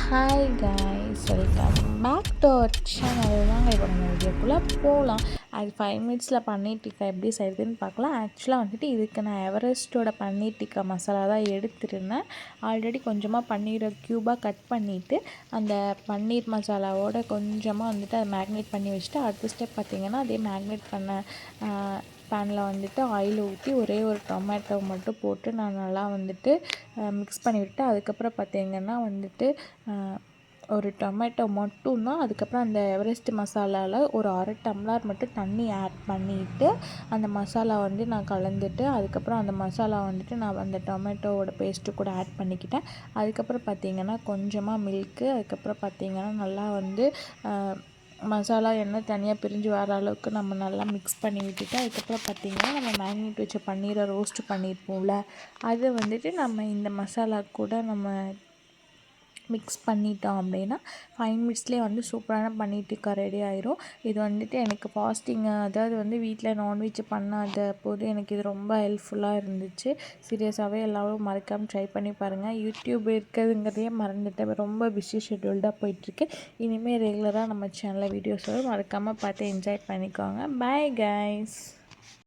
Hi guys, welcome back to our channel. வாங்க இப்போ நம்ம வீடியோக்குள்ளே போகலாம். அது 5 மினிட்ஸில் பன்னீர் டிக்கா எப்படி செய்யுதுன்னு பார்க்கலாம். ஆக்சுவலாக வந்துட்டு இதுக்கு நான் எவரெஸ்ட்டோட பன்னீர் டிக்கா மசாலா தான் எடுத்துருந்தேன். ஆல்ரெடி கொஞ்சமாக பன்னீரை க்யூபாக கட் பண்ணிவிட்டு அந்த பன்னீர் மசாலாவோட கொஞ்சமாக வந்துட்டு அதை மேக்னேட் பண்ணி வச்சுட்டு, அடுத்த ஸ்டெப் பார்த்திங்கன்னா அதே மேக்னேட் பண்ண பேனில் வந்துட்டு ஆயில் ஊற்றி ஒரே ஒரு டொமேட்டோ மட்டும் போட்டு நான் நல்லா வந்துட்டு மிக்ஸ் பண்ணி விட்டு, அதுக்கப்புறம் பார்த்திங்கன்னா வந்துட்டு ஒரு டொமேட்டோ மட்டும்தான். அதுக்கப்புறம் அந்த எவரெஸ்ட் மசாலாவில் ஒரு அரை டம்ளர் மட்டும் தண்ணி ஆட் பண்ணிவிட்டு அந்த மசாலா வந்து நான் கலந்துட்டு, அதுக்கப்புறம் அந்த மசாலா வந்துட்டு நான் அந்த டொமேட்டோவோட பேஸ்ட்டு கூட ஆட் பண்ணிக்கிட்டேன். அதுக்கப்புறம் பார்த்திங்கன்னா கொஞ்சமாக மில்க்கு, அதுக்கப்புறம் பார்த்திங்கன்னா நல்லா வந்து மசாலா எண்ணெய் தனியாக பிரிஞ்சு வர அளவுக்கு நம்ம நல்லா மிக்ஸ் பண்ணி விட்டுட்டு, அதுக்கப்புறம் பார்த்திங்கன்னா நம்ம மேக்னேட் வச்ச பன்னீரை ரோஸ்ட் பண்ணியிருப்போம்ல, அதை வந்துட்டு நம்ம இந்த மசாலா கூட நம்ம மிக்ஸ் பண்ணிட்டோம் அப்படின்னா 5 மினிட்ஸ்லேயே வந்து சூப்பரான பன்னீர் டிக்கா ரெடி ஆயிரும். இது வந்துட்டு எனக்கு ஃபாஸ்டிங், அதாவது வந்து வீட்டில் நான்வெஜ் பண்ணாத போது எனக்கு இது ரொம்ப ஹெல்ப்ஃபுல்லாக இருந்துச்சு. சீரியஸாகவே எல்லோரும் மறக்காமல் ட்ரை பண்ணி பாருங்கள். யூடியூப் இருக்குதுங்கிறதையே மறந்துட்டேன், ரொம்ப பிஸி ஷெட்யூல்டாக போயிட்டுருக்கு. இனிமேல் ரெகுலராக நம்ம சேனலில் வீடியோஸ் வரும், மறக்காமல் பார்த்து என்ஜாய் பண்ணிக்கோங்க. Bye guys.